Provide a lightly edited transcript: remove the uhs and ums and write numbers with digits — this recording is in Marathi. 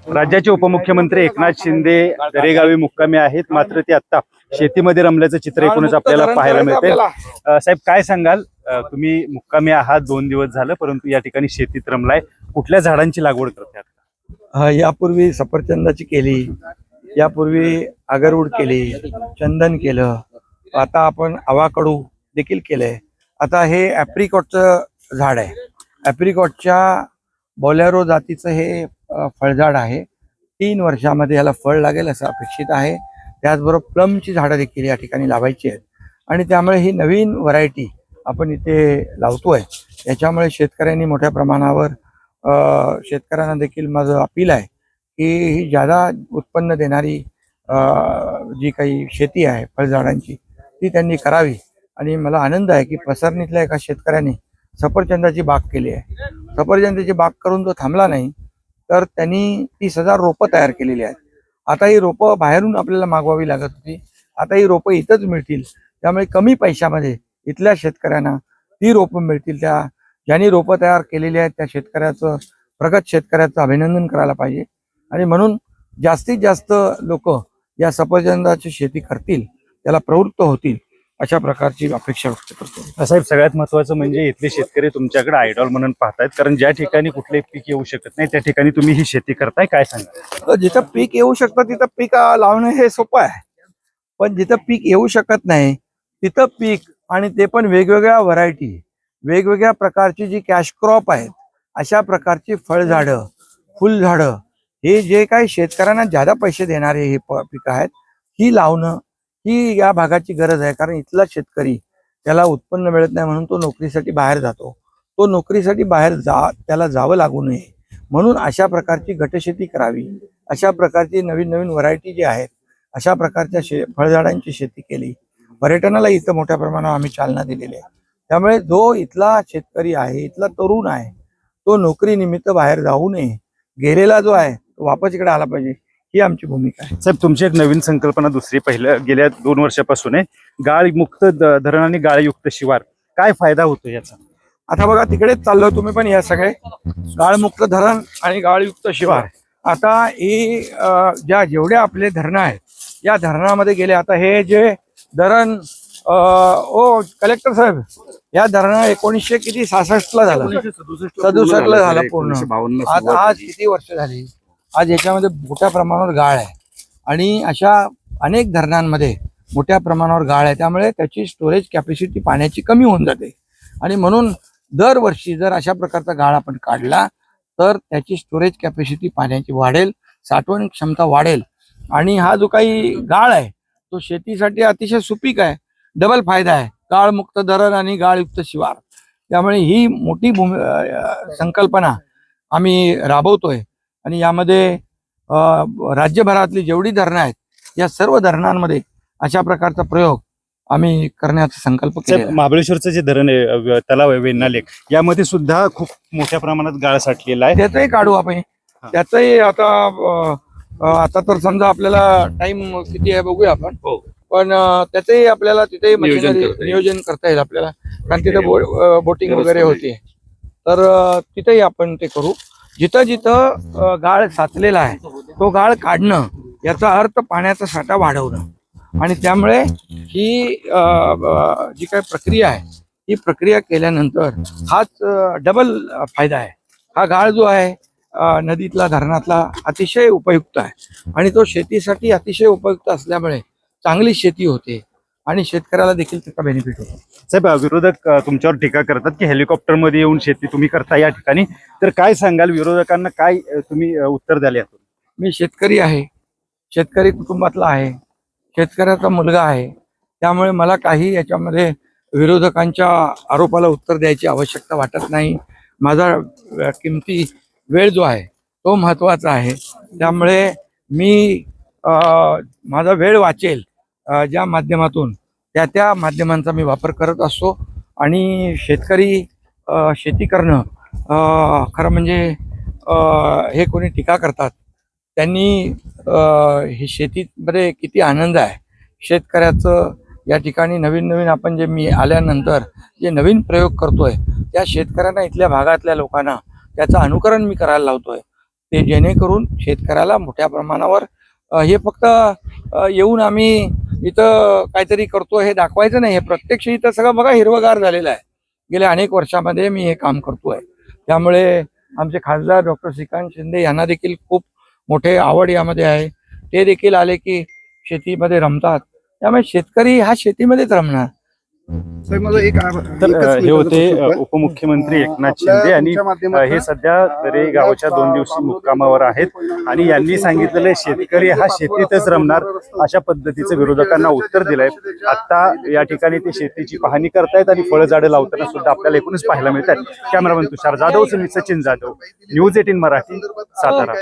राज्याचे उपमुख्यमंत्री एकनाथ शिंदे दरेगावी मुक्कामी आहेत, मात्र ते आता शेतीमध्ये रमल्याचं चित्र एकूणच आपल्याला पाहायला मिळते। साहेब काय सांगाल, तुम्ही मुक्कामी आहात 2 दिवस झालं, परंतु या ठिकाणी शेतीत रमलाय, कुठल्या झाडांची लागवड करतात? यापूर्वी सफरचंदाची केली, यापूर्वी अगरवूड केली, चंदन केलं, आता आपण आवाकडू देखील केलंय। आता हे ॲप्रिकॉटचं झाड आहे, ॲप्रिकॉटच्या बोलेरो जातीचं हे फळझाड आहे। 3 वर्षामध्ये याला फळ लागेल असं अपेक्षित आहे। त्याचबरोबर प्लमची झाडं देखील या ठिकाणी लावायची आहेत आणि त्यामुळे ही नवीन व्हरायटी आपण इथे लावतोय। याच्यामुळे शेतकऱ्यांनी मोठ्या प्रमाणावर शेतकऱ्यांना देखील माझं अपील आहे की ही जादा उत्पन्न देणारी जी काही शेती आहे फळझाडांची ती त्यांनी करावी। आणि मला आनंद आहे की पसरणीतल्या एका शेतकऱ्याने सफरचंदाची बाग केली आहे। सफरचंदाची बाग करून तो थांबला नाही, तर त्यांनी 30,000 रोपं तयार केलेली आहेत। आता ही रोपं बाहेरून आपल्याला मागवावी लागत होती, आता ही रोपं इथंच मिळतील, त्यामुळे कमी पैशामध्ये इथल्या शेतकऱ्यांना ती रोपं मिळतील। ज्यांनी रोपं तयार केलेली आहेत त्या शेतकऱ्याचं, प्रगत शेतकऱ्याचं अभिनंदन करायला पाहिजे आणि म्हणून जास्तीत जास्त लोक या सफरचंदाची शेती करतील, त्याला प्रवृत्त होतील, अशा प्रकारची अपेक्षा व्यक्त करतो। साहेब सगळ्यात महत्त्वाचं म्हणजे इथले शेतकरी तुमच्याकडे आयडॉल म्हणून पाहतायत, कारण ज्या ठिकाणी कुठले पीक येऊ शकत नाही त्या ठिकाणी तुम्ही ही शेती करताय, काय सांगा? जिथं पीक येऊ शकतं तिथं पीक लावणं हे सोपं आहे, पण जिथं पीक येऊ शकत नाही तिथं पीक, आणि ते पण वेगवेगळ्या व्हरायटी, वेगवेगळ्या प्रकारची जी कॅश क्रॉप आहेत, अशा प्रकारची फळझाडं, फुलझाडं, हे जे काही शेतकऱ्यांना ज्यादा पैसे देणारे हे पिकं आहेत, ही लावणं ही या भागाची गरज आहे। कारण इथला शेतकरी त्याला उत्पन्न मिळत नाही म्हणून तो नोकरीसाठी बाहेर जातो, तो नोकरीसाठी बाहेर त्याला जावं लागू नये म्हणून अशा प्रकारची गटशेती करावी, अशा प्रकारची नवीन नवीन व्हरायटी जी आहेत अशा प्रकारच्या फळझाडांची शेती केली। पर्यटनाला इथं मोठ्या प्रमाणावर आम्ही चालना दिलेली आहे। त्यामुळे जो इथला शेतकरी आहे, इथला तरुण आहे, तो नोकरीनिमित्त बाहेर जाऊ नये, गेलेला जो आहे तो वापस इकडे आला पाहिजे, ही आमची भूमिका आहे। साहेब तुमची एक नवीन संकल्पना दुसरी गेल्या 2 वर्षापासून आहे, गाळमुक्त धरण आणि गाळयुक्त शिवार, काय फायदा होतो याचा? आता बघा तिकडेच चाललो तुम्ही पण, या सगळे गाळमुक्त धरण आणि गाळयुक्त शिवार, आता ही जेवढे आपले धरणं आहेत या धरणामध्ये गेले। आता हे जे धरण कलेक्टर साहेब, या धरण 1966 ला झालं, 67 ला झालं पूर्ण। आता आज किती वर्ष झाली, आज याच्यामध्ये मोठ्या प्रमाणावर गाळ आहे आणि अशा अनेक धरणांमध्ये मोठ्या प्रमाणावर गाळ आहे, त्यामुळे त्याची स्टोरेज कॅपॅसिटी पाण्याची कमी होऊन जाते आणि म्हणून दरवर्षी जर अशा प्रकारचा गाळ आपण काढला तर त्याची स्टोरेज कॅपॅसिटी पाण्याची वाढेल, साठवण क्षमता वाढेल आणि हा जो काही गाळ आहे तो शेतीसाठी अतिशय सुपीक आहे, डबल फायदा आहे, गाळमुक्त धरण आणि गाळयुक्त शिवार। त्यामुळे ही मोठी संकल्पना आम्ही राबवतोय आणि यामध्ये राज्यभरातली जेवढी धरणं आहेत या सर्व धरणांमध्ये अशा प्रकारचा प्रयोग आम्ही करण्याचा संकल्प केला। महाबळेश्वरचं जे धरण आहे, तलाव आहे वेण्णा लेक, यामध्ये सुद्धा खूप मोठ्या प्रमाणात गाळ साठलेला आहे, त्याचंही काढू आपण, त्याचंही आता तर समजा आपल्याला टाइम किती आहे बघूया आपण, पण त्याचंही आपल्याला तिथेही नियोजन करता येईल आपल्याला, कारण तिथे बोटिंग वगैरे होते, तर तिथेही आपण ते करू। जिथं जिथं गाळ साचलेला आहे तो गाळ काढणं, याचा अर्थ पाण्याचा साठा वाढवणं आणि त्यामुळे ही जी काही प्रक्रिया आहे ही प्रक्रिया केल्यानंतर हाच डबल फायदा आहे। हा गाळ जो आहे नदीतला, धरणातला अतिशय उपयुक्त आहे आणि तो शेतीसाठी अतिशय उपयुक्त असल्यामुळे चांगली शेती होते आणि शेतकऱ्याला देखील त्याचा बेनिफिट होतो। साहेब विरोधक तुमच्यावर टीका करतात की हेलिकॉप्टर मध्ये येऊन शेती तुम्ही करता या ठिकाणी, तर काय सांगाल विरोधकांना, काय तुम्ही उत्तर द्याल यातून? मी शेतकरी आहे, शेतकरी कुटुंबातला आहे, शेतकऱ्याचा मुलगा आहे, त्यामुळे मला काही याच्यामध्ये विरोधकांच्या आरोपाला उत्तर द्यायची आवश्यकता वाटत नाही। माझा किमती वेळ जो आहे तो महत्त्वाचा आहे, त्यामुळे मी माझा वेळ वाचेल ज्या माध्यमातून त्या माध्यमांचा मी वापर करत असतो आणि शेतकरी शेती करणं खरं म्हणजे हे कोणी टीका करतात त्यांनी हे शेतीमध्ये किती आनंद आहे शेतकऱ्याचं। या ठिकाणी नवीन नवीन आपण जे मी आल्यानंतर जे नवीन प्रयोग करतोय त्या शेतकऱ्यांना, इथल्या भागातल्या लोकांना त्याचं अनुकरण मी करायला लावतोय। ते जेणेकरून शेतकऱ्याला मोठ्या प्रमाणावर हे फक्त येऊन आम्ही इथं काहीतरी करतो हे दाखवायचं नाही. हे प्रत्यक्ष इथं सगळं बघा हिरवगार झालेलं आहे. गेल्या अनेक वर्षामध्ये मी हे काम करतोय. त्यामुळे आमचे खासदार डॉक्टर श्रीकांत शिंदे यांना देखील खूप मोठे आवड यामध्ये आहे. ते देखील आले की शेतीमध्ये रमतात. त्यामुळे शेतकरी हा शेतीमध्येच रमणार. तर हे होते उपमुख्यमंत्री एकनाथ शिंदे आणि हे सध्या दरे गावाच्या 2 दिवसीय मुक्कामावर आहेत आणि यांनी सांगितलेलं शेतकरी हा शेतीतच रमणार अशा पद्धतीचं विरोधकांना उत्तर दिलंय. आता या ठिकाणी ते शेतीची पाहणी करतायत आणि फळझाडं लावताना सुद्धा आपल्याला एकूणच पाहायला मिळतात. कॅमेरामन तुषार जाधव, सचिन जाधव, न्यूज 18 मराठी, सातारा.